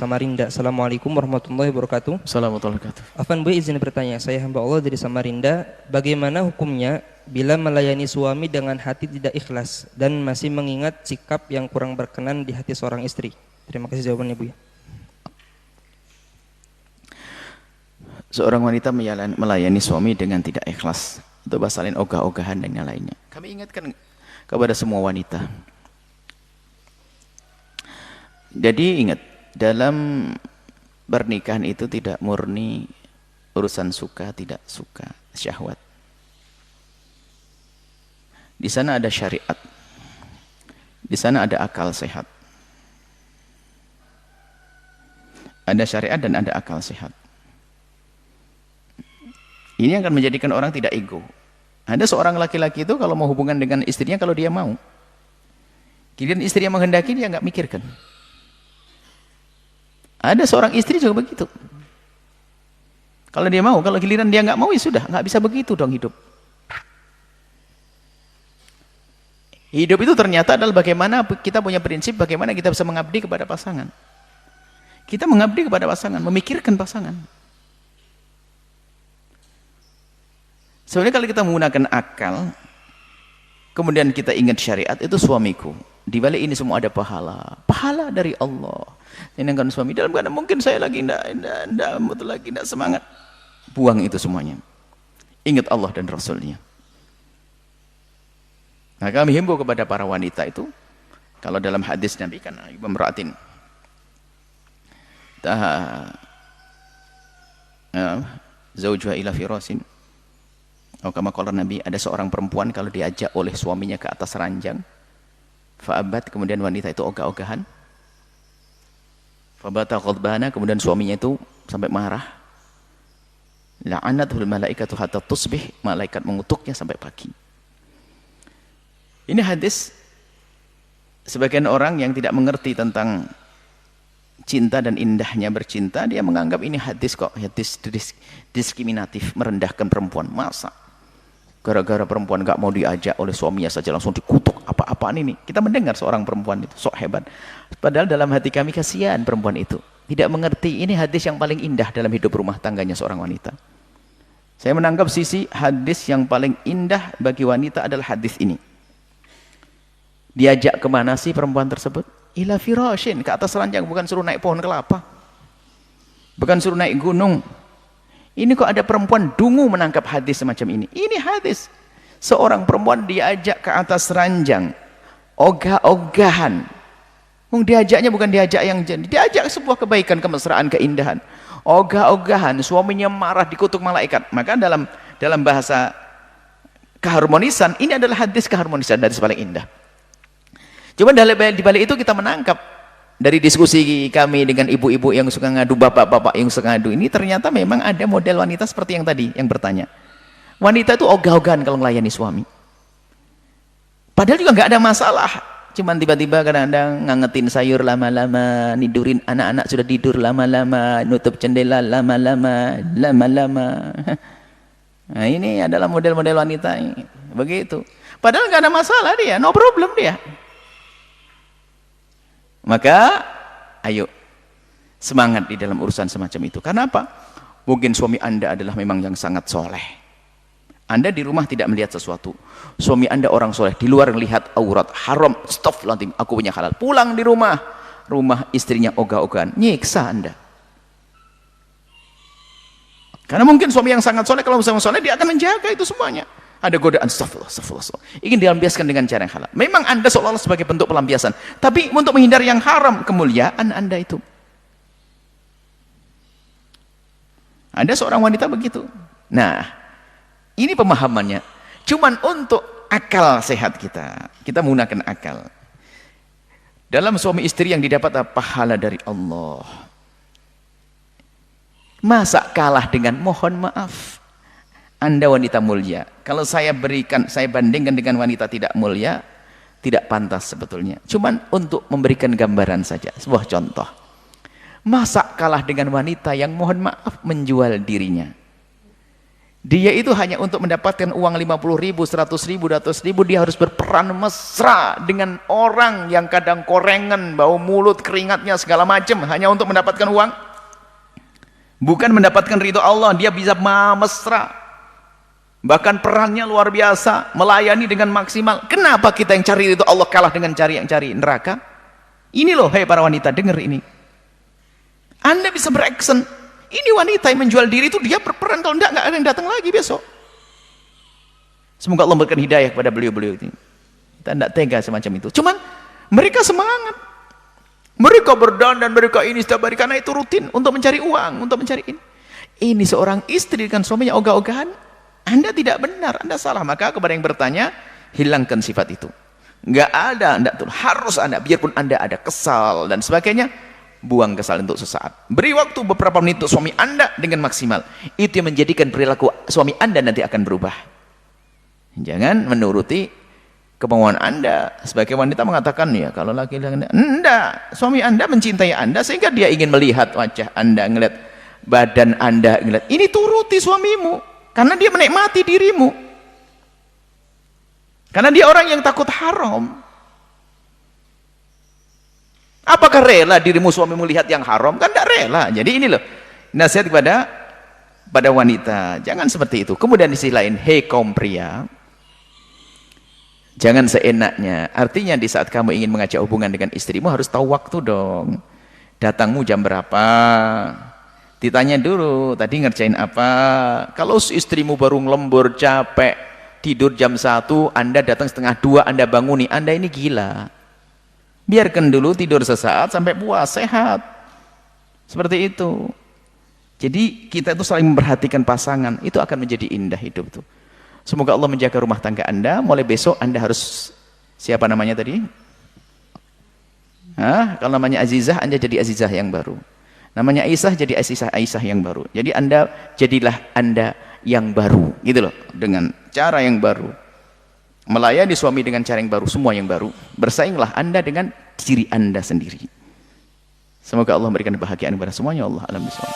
Samarinda. Assalamualaikum warahmatullahi wabarakatuh. Assalamualaikum warahmatullahi wabarakatuh. Afan Bu, izin bertanya, saya hamba Allah dari Samarinda. Bagaimana hukumnya bila melayani suami dengan hati tidak ikhlas dan masih mengingat sikap yang kurang berkenan di hati seorang istri? Terima kasih jawabannya Bu. Seorang wanita melayani suami dengan tidak ikhlas, itu bahasa lain ogah-ogahan dan yang lainnya. Kami ingatkan kepada semua wanita. Jadi ingat, dalam pernikahan itu tidak murni urusan suka tidak suka, syahwat. Di sana ada syariat. Di sana ada akal sehat. Ada syariat dan ada akal sehat. Ini akan menjadikan orang tidak ego. Ada seorang laki-laki itu kalau mau hubungan dengan istrinya kalau dia mau. Kemudian istrinya menghendaki, dia nggak mikirkan. Ada seorang istri juga begitu. Kalau dia mau, kalau giliran dia nggak mau, ya sudah, nggak bisa begitu dong hidup. Hidup itu ternyata adalah bagaimana kita punya prinsip, bagaimana kita bisa mengabdi kepada pasangan. Kita mengabdi kepada pasangan, memikirkan pasangan. Sebenarnya kalau kita menggunakan akal, kemudian kita ingat syariat, itu suamiku. Di balik ini semua ada pahala. Pahala dari Allah. Senangkan suami dalam keadaan mungkin saya lagi tidak semangat. Buang itu semuanya. Ingat Allah dan Rasulnya. Nah, kami himbau kepada para wanita itu, kalau dalam hadis Nabi kan imra'atin zaujuha ila firasin. Kama qala Nabi, ada seorang perempuan kalau diajak oleh suaminya ke atas ranjang, fa'abat, kemudian wanita itu ogah-ogahan, fabata ghadbana, kemudian suaminya itu sampai marah, la'anatul malaikatu hatta tusbih, malaikat mengutuknya sampai pagi. Ini hadis, sebagian orang yang tidak mengerti tentang cinta dan indahnya bercinta, dia menganggap ini hadis kok, hadis diskriminatif, merendahkan perempuan. Masa gara-gara perempuan gak mau diajak oleh suaminya saja langsung dikutuk, apa-apaan ini? Kita mendengar seorang perempuan itu sok hebat, padahal dalam hati kami kasihan perempuan itu, tidak mengerti ini hadis yang paling indah dalam hidup rumah tangganya seorang wanita. Saya menangkap sisi hadis yang paling indah bagi wanita adalah hadis ini. Diajak kemana sih perempuan tersebut? Ila firashin, ke atas ranjang, bukan suruh naik pohon kelapa, bukan suruh naik gunung. Ini kok ada perempuan dungu menangkap hadis semacam ini. Ini hadis seorang perempuan diajak ke atas ranjang, ogah-ogahan. Diajaknya bukan diajak yang jadi, diajak sebuah kebaikan, kemesraan, keindahan. Ogah-ogahan, suaminya marah, dikutuk malaikat. Maka dalam bahasa keharmonisan, ini adalah hadis keharmonisan, hadis paling indah. Cuma di balik itu kita menangkap dari diskusi kami dengan ibu-ibu yang suka ngadu, bapak-bapak yang suka ngadu, ini ternyata memang ada model wanita seperti yang tadi yang bertanya. Wanita itu ogah-ogahan kalau melayani suami. Padahal juga nggak ada masalah. Cuman tiba-tiba kadang-kadang ngangetin sayur lama-lama, nidurin anak-anak sudah tidur lama-lama, nutup jendela lama-lama. Nah, ini adalah model-model wanita ini. Begitu. Padahal nggak ada masalah dia, no problem dia. Maka ayo semangat di dalam urusan semacam itu. Karena apa? Mungkin suami Anda adalah memang yang sangat soleh. Anda di rumah tidak melihat sesuatu, suami Anda orang soleh, di luar melihat aurat haram, astagfirullahaladzim, aku punya halal. Pulang di rumah istrinya ogah-ogahan, nyiksa Anda. Karena mungkin suami yang sangat soleh, kalau sama soleh dia akan menjaga itu semuanya. Ada godaan, astagfirullah, ingin dilampiaskan dengan cara yang halal. Memang Anda seolah-olah sebagai bentuk pelampiasan, tapi untuk menghindari yang haram, kemuliaan Anda itu. Ada seorang wanita begitu. Nah, ini pemahamannya. Cuman untuk akal sehat kita menggunakan akal. Dalam suami istri yang didapat pahala dari Allah. Masa kalah dengan mohon maaf? Anda wanita mulia, kalau saya bandingkan dengan wanita tidak mulia, tidak pantas sebetulnya. Cuman untuk memberikan gambaran saja, sebuah contoh. Masa kalah dengan wanita yang mohon maaf menjual dirinya. Dia itu hanya untuk mendapatkan uang 50.000, 100.000, 200.000, dia harus berperan mesra dengan orang yang kadang korengan, bau mulut, keringatnya segala macam, hanya untuk mendapatkan uang. Bukan mendapatkan ridho Allah, dia bisa mesra. Bahkan perannya luar biasa, melayani dengan maksimal. Kenapa kita yang cari ridho Allah kalah dengan yang cari neraka? Ini loh, hei para wanita, dengar ini. Anda bisa bereaction. Ini wanita yang menjual diri itu dia berperan, kalau enggak ada yang datang lagi besok. Semoga Allah memberikan hidayah kepada beliau-beliau ini. Kita tidak tega semacam itu. Cuman mereka semangat. Mereka berdandan, mereka ini setiap hari karena itu rutin untuk mencari uang, untuk mencari ini. Ini seorang istri dengan suaminya ogah-ogahan. Anda tidak benar, Anda salah. Maka kepada yang bertanya, hilangkan sifat itu. Enggak ada, Anda tuh harus Anda, biarpun Anda ada kesal dan sebagainya, buang kesal untuk sesaat. Beri waktu beberapa menit untuk suami Anda dengan maksimal. Itu yang menjadikan perilaku suami Anda nanti akan berubah. Jangan menuruti kemauan Anda. Sebagai wanita mengatakan, ya kalau laki-laki enggak, suami Anda mencintai Anda sehingga dia ingin melihat wajah Anda, ngelihat badan Anda, ngelihat. Ini turuti suamimu karena dia menikmati dirimu. Karena dia orang yang takut haram. Apakah rela dirimu suamimu lihat yang haram? Kan tidak rela. Jadi ini loh nasihat pada wanita, jangan seperti itu. Kemudian di sisi lain, hei kaum pria, jangan seenaknya. Artinya di saat kamu ingin mengajak hubungan dengan istrimu harus tahu waktu dong. Datangmu jam berapa? Ditanya dulu, tadi ngerjain apa? Kalau istrimu baru ngelembur, capek, tidur jam 1, Anda datang setengah 2, Anda banguni, Anda ini gila. Biarkan dulu tidur sesaat sampai puas, sehat. Seperti itu. Jadi kita itu saling memperhatikan pasangan, itu akan menjadi indah hidup tuh. Semoga Allah menjaga rumah tangga Anda. Mulai besok Anda harus, siapa namanya tadi? Kalau namanya Azizah, Anda jadi Azizah yang baru. Namanya Aisyah, jadi Aisyah yang baru. Jadi Anda, jadilah Anda yang baru, gitu loh, dengan cara yang baru. Melayani suami dengan cara yang baru, semua yang baru. Bersainglah Anda dengan diri Anda sendiri. Semoga Allah memberikan kebahagiaan kepada semuanya. Allah alam bisawab.